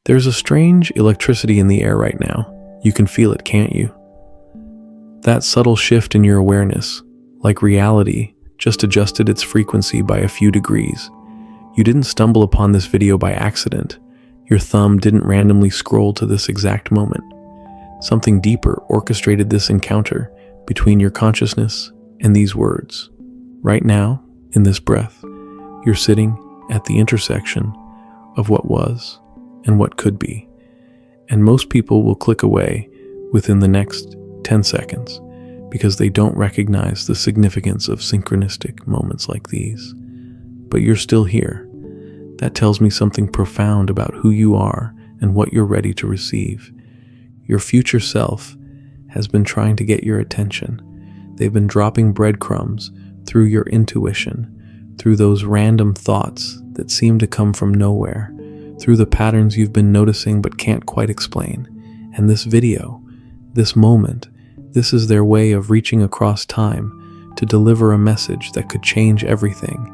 There's a strange electricity in the air right now. You can feel it, can't you? That subtle shift in your awareness, like reality, just adjusted its frequency by a few degrees. You didn't stumble upon this video by accident. Your thumb didn't randomly scroll to this exact moment. Something deeper orchestrated this encounter between your consciousness and these words. Right now, in this breath, you're sitting at the intersection of what was and what could be. And most people will click away within the next 10 seconds because they don't recognize the significance of synchronistic moments like these. But you're still here. That tells me something profound about who you are and what you're ready to receive. Your future self has been trying to get your attention. They've been dropping breadcrumbs through your intuition, through those random thoughts that seem to come from nowhere, through the patterns you've been noticing but can't quite explain. And this video, this moment, this is their way of reaching across time to deliver a message that could change everything.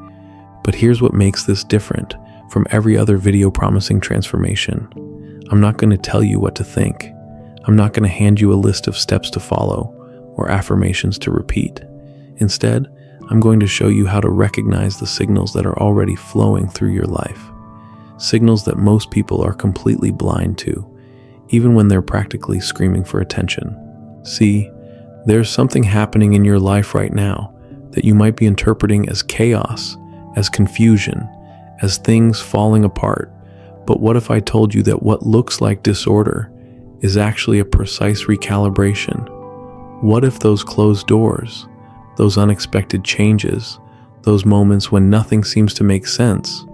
But here's what makes this different from every other video promising transformation. I'm not going to tell you what to think. I'm not going to hand you a list of steps to follow or affirmations to repeat. Instead, I'm going to show you how to recognize the signals that are already flowing through your life. Signals that most people are completely blind to, even when they're practically screaming for attention. See, there's something happening in your life right now that you might be interpreting as chaos, as confusion, as things falling apart. But what if I told you that what looks like disorder is actually a precise recalibration? What if those closed doors, those unexpected changes, those moments when nothing seems to make sense,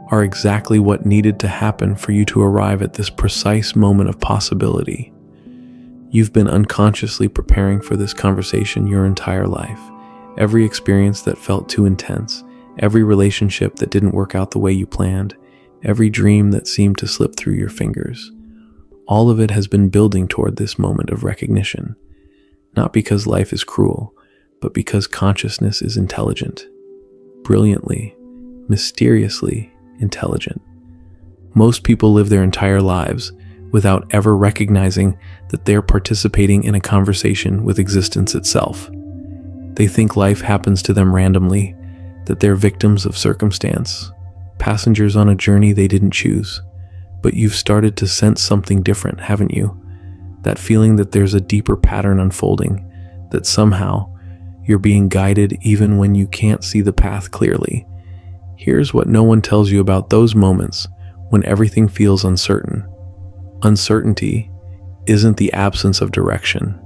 are exactly what needed to happen for you to arrive at this precise moment of possibility? You've been unconsciously preparing for this conversation your entire life. Every experience that felt too intense, every relationship that didn't work out the way you planned, every dream that seemed to slip through your fingers. All of it has been building toward this moment of recognition. Not because life is cruel, but because consciousness is intelligent. Brilliantly, mysteriously intelligent. Most people live their entire lives without ever recognizing that they're participating in a conversation with existence itself. They think life happens to them randomly, that they're victims of circumstance, passengers on a journey they didn't choose. But you've started to sense something different, haven't you? That feeling that there's a deeper pattern unfolding, that somehow you're being guided even when you can't see the path clearly. Here's what no one tells you about those moments when everything feels uncertain. Uncertainty isn't the absence of direction.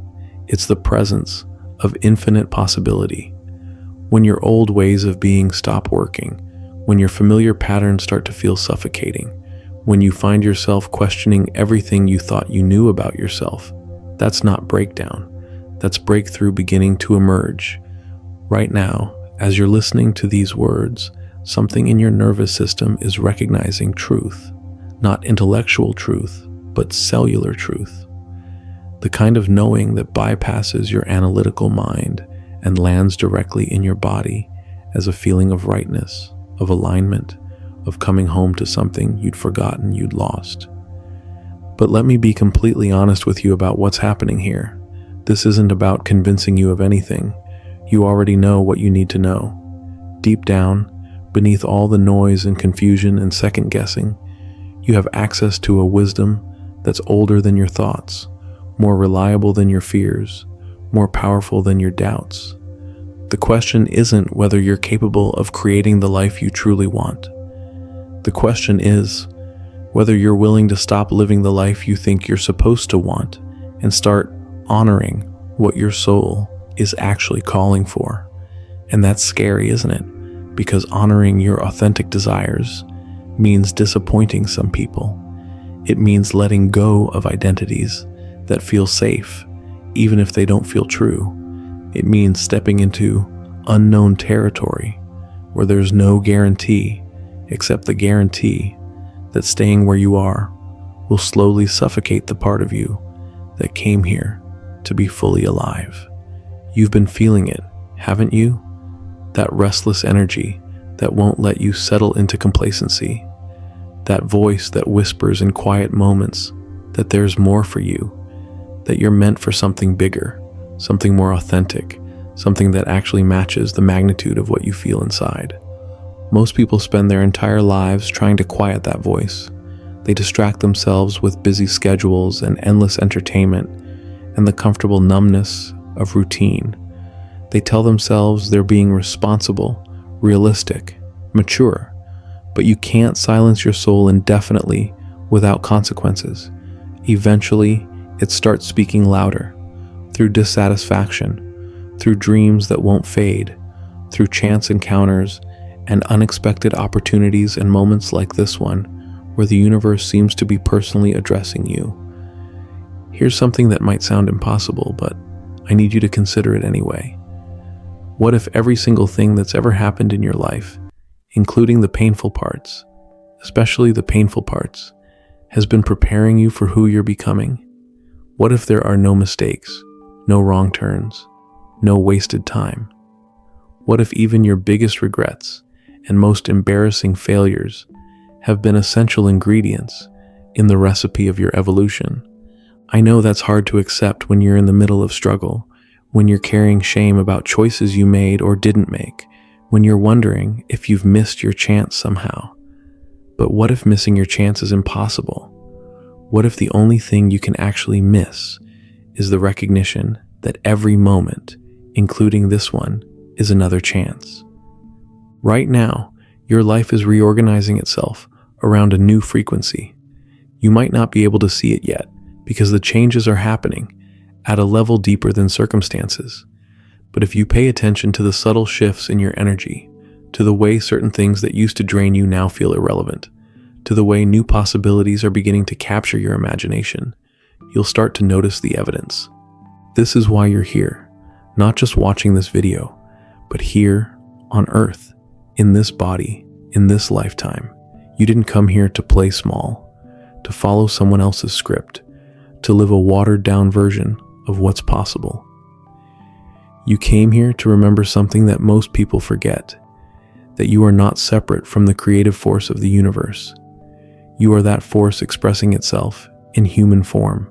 It's the presence of infinite possibility. When your old ways of being stop working, when your familiar patterns start to feel suffocating, when you find yourself questioning everything you thought you knew about yourself, that's not breakdown. That's breakthrough beginning to emerge. Right now, as you're listening to these words, something in your nervous system is recognizing truth. Not intellectual truth, but cellular truth. The kind of knowing that bypasses your analytical mind and lands directly in your body as a feeling of rightness, of alignment, of coming home to something you'd forgotten you'd lost. But let me be completely honest with you about what's happening here. This isn't about convincing you of anything. You already know what you need to know. Deep down, beneath all the noise and confusion and second guessing, you have access to a wisdom that's older than your thoughts, more reliable than your fears, more powerful than your doubts. The question isn't whether you're capable of creating the life you truly want. The question is whether you're willing to stop living the life you think you're supposed to want and start honoring what your soul is actually calling for. And that's scary, isn't it? Because honoring your authentic desires means disappointing some people. It means letting go of identities that feel safe, even if they don't feel true. It means stepping into unknown territory where there's no guarantee except the guarantee that staying where you are will slowly suffocate the part of you that came here to be fully alive. You've been feeling it, haven't you? That restless energy that won't let you settle into complacency. that voice that whispers in quiet moments that there's more for you, that you're meant for something bigger, something more authentic, something that actually matches the magnitude of what you feel inside. Most people spend their entire lives trying to quiet that voice. They distract themselves with busy schedules and endless entertainment and the comfortable numbness of routine. They tell themselves they're being responsible, realistic, mature, but you can't silence your soul indefinitely without consequences. Eventually, it starts speaking louder, through dissatisfaction, through dreams that won't fade, through chance encounters and unexpected opportunities and moments like this one, where the universe seems to be personally addressing you. Here's something that might sound impossible, but I need you to consider it anyway. What if every single thing that's ever happened in your life, including the painful parts, especially the painful parts, has been preparing you for who you're becoming? What if there are no mistakes, no wrong turns, no wasted time? What if even your biggest regrets and most embarrassing failures have been essential ingredients in the recipe of your evolution? I know that's hard to accept when you're in the middle of struggle, when you're carrying shame about choices you made or didn't make, when you're wondering if you've missed your chance somehow. But what if missing your chance is impossible? What if the only thing you can actually miss is the recognition that every moment, including this one, is another chance? Right now, your life is reorganizing itself around a new frequency. You might not be able to see it yet because the changes are happening at a level deeper than circumstances. But if you pay attention to the subtle shifts in your energy, to the way certain things that used to drain you now feel irrelevant, to the way new possibilities are beginning to capture your imagination, you'll start to notice the evidence. This is why you're here, not just watching this video, but here on Earth, in this body, in this lifetime. You didn't come here to play small, to follow someone else's script, to live a watered-down version of what's possible. You came here to remember something that most people forget, that you are not separate from the creative force of the universe. You are that force expressing itself in human form.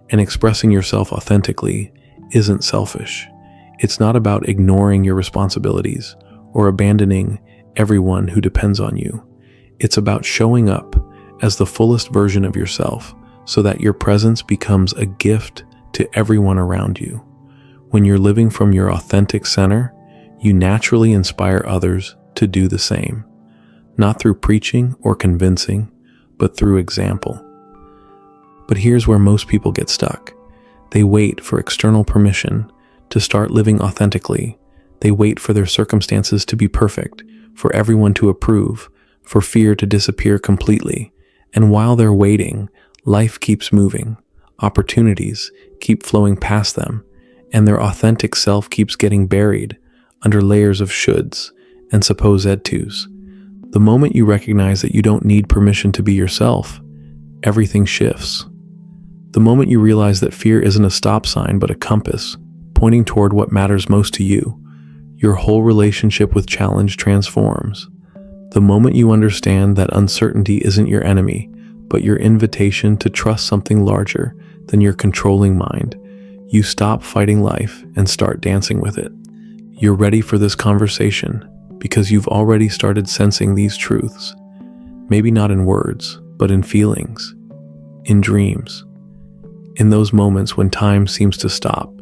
And expressing yourself authentically isn't selfish. It's not about ignoring your responsibilities or abandoning everyone who depends on you. It's about showing up as the fullest version of yourself so that your presence becomes a gift to everyone around you. When you're living from your authentic center, you naturally inspire others to do the same, not through preaching or convincing, but through example. But here's where most people get stuck. They wait for external permission to start living authentically. They wait for their circumstances to be perfect, for everyone to approve, for fear to disappear completely. And while they're waiting, life keeps moving. Opportunities keep flowing past them, and their authentic self keeps getting buried under layers of shoulds and supposed tos. The moment you recognize that you don't need permission to be yourself, everything shifts. The moment you realize that fear isn't a stop sign but a compass, pointing toward what matters most to you, your whole relationship with challenge transforms. The moment you understand that uncertainty isn't your enemy, but your invitation to trust something larger than your controlling mind, you stop fighting life and start dancing with it. You're ready for this conversation because you've already started sensing these truths. Maybe not in words, but in feelings, in dreams, in those moments when time seems to stop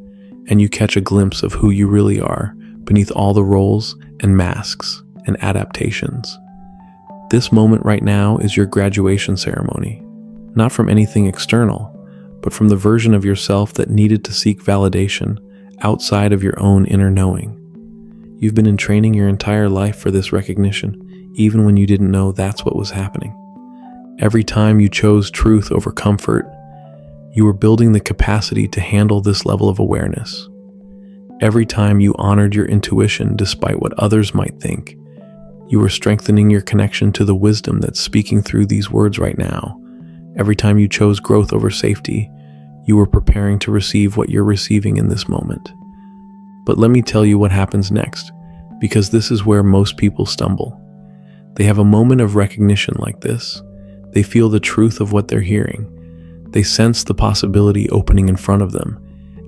and you catch a glimpse of who you really are beneath all the roles and masks and adaptations. This moment right now is your graduation ceremony, not from anything external, but from the version of yourself that needed to seek validation outside of your own inner knowing. You've been in training your entire life for this recognition, even when you didn't know that's what was happening. Every time you chose truth over comfort, you were building the capacity to handle this level of awareness. Every time you honored your intuition despite what others might think, you were strengthening your connection to the wisdom that's speaking through these words right now. Every time you chose growth over safety, you were preparing to receive what you're receiving in this moment. But let me tell you what happens next, because this is where most people stumble. They have a moment of recognition like this. They feel the truth of what they're hearing. They sense the possibility opening in front of them,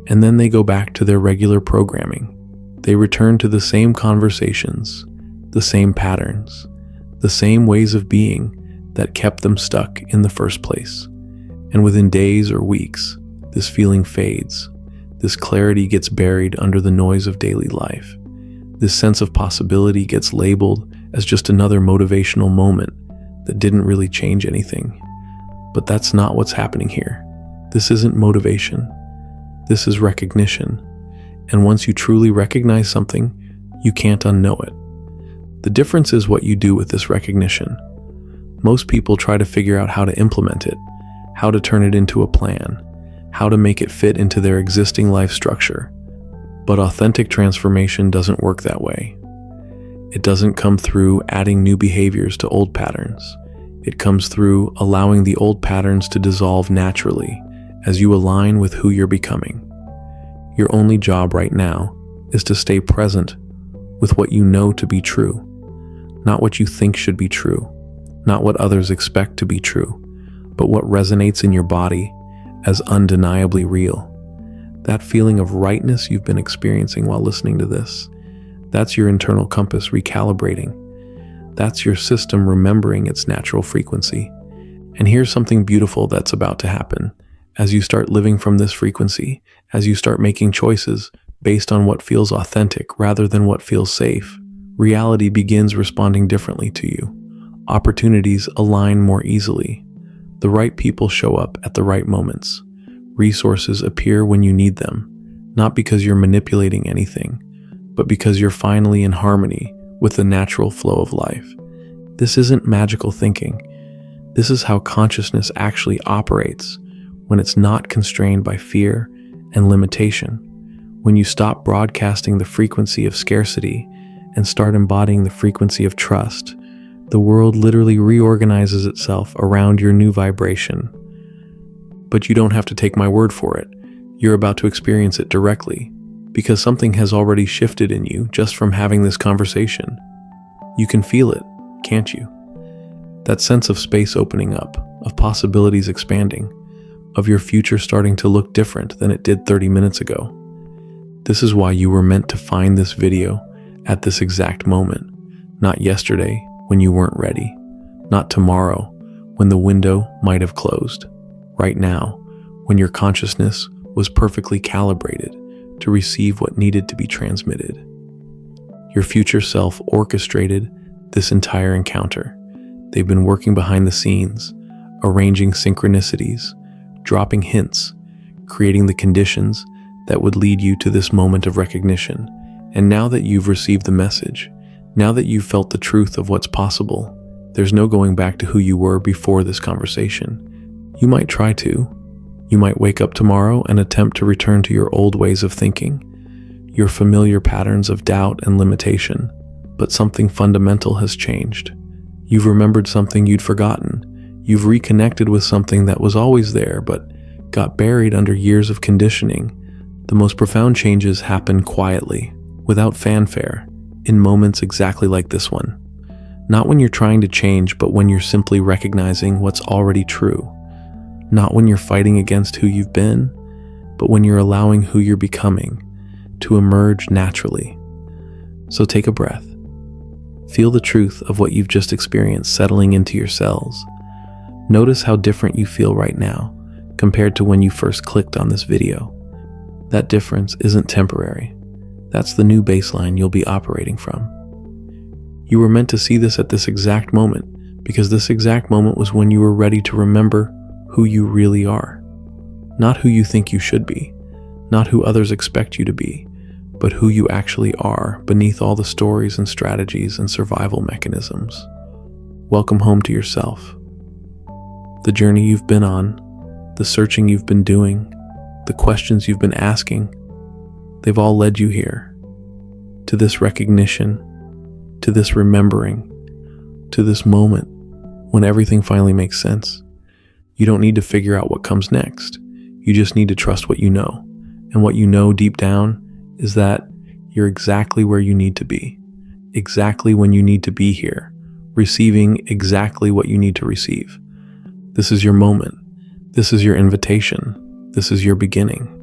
and then they go back to their regular programming. They return to the same conversations, the same patterns, the same ways of being that kept them stuck in the first place. And within days or weeks, this feeling fades. This clarity gets buried under the noise of daily life. This sense of possibility gets labeled as just another motivational moment that didn't really change anything. But that's not what's happening here. This isn't motivation. This is recognition. And once you truly recognize something, you can't unknow it. The difference is what you do with this recognition. Most people try to figure out how to implement it, how to turn it into a plan, how to make it fit into their existing life structure. But authentic transformation doesn't work that way. It doesn't come through adding new behaviors to old patterns. It comes through allowing the old patterns to dissolve naturally as you align with who you're becoming. Your only job right now is to stay present with what you know to be true, not what you think should be true, not what others expect to be true, but what resonates in your body as undeniably real. That feeling of rightness you've been experiencing while listening to this, that's your internal compass recalibrating. That's your system remembering its natural frequency. And here's something beautiful that's about to happen. As you start living from this frequency, as you start making choices based on what feels authentic rather than what feels safe, reality begins responding differently to you. Opportunities align more easily. The right people show up at the right moments. Resources appear when you need them, not because you're manipulating anything, but because you're finally in harmony with the natural flow of life. This isn't magical thinking. This is how consciousness actually operates when it's not constrained by fear and limitation. When you stop broadcasting the frequency of scarcity and start embodying the frequency of trust, the world literally reorganizes itself around your new vibration. But you don't have to take my word for it. You're about to experience it directly, because something has already shifted in you just from having this conversation. You can feel it, can't you? That sense of space opening up, of possibilities expanding, of your future starting to look different than it did 30 minutes ago. This is why you were meant to find this video at this exact moment, not yesterday when you weren't ready, not tomorrow when the window might have closed. Right now, when your consciousness was perfectly calibrated to receive what needed to be transmitted. Your future self orchestrated this entire encounter. They've been working behind the scenes, arranging synchronicities, dropping hints, creating the conditions that would lead you to this moment of recognition. And now that you've received the message, now that you've felt the truth of what's possible, there's no going back to who you were before this conversation. You might try to. You might wake up tomorrow and attempt to return to your old ways of thinking, your familiar patterns of doubt and limitation. But something fundamental has changed. You've remembered something you'd forgotten. You've reconnected with something that was always there but got buried under years of conditioning. The most profound changes happen quietly, without fanfare, in moments exactly like this one. Not when you're trying to change, but when you're simply recognizing what's already true. Not when you're fighting against who you've been, but when you're allowing who you're becoming to emerge naturally. So take a breath. Feel the truth of what you've just experienced settling into your cells. Notice how different you feel right now compared to when you first clicked on this video. That difference isn't temporary. That's the new baseline you'll be operating from. You were meant to see this at this exact moment, because this exact moment was when you were ready to remember who you really are. Not who you think you should be, not who others expect you to be, but who you actually are beneath all the stories and strategies and survival mechanisms. Welcome home to yourself. The journey you've been on, the searching you've been doing, the questions you've been asking, they've all led you here, to this recognition, to this remembering, to this moment when everything finally makes sense. You don't need to figure out what comes next. You just need to trust what you know. And what you know deep down is that you're exactly where you need to be, exactly when you need to be here, receiving exactly what you need to receive. This is your moment. This is your invitation. This is your beginning.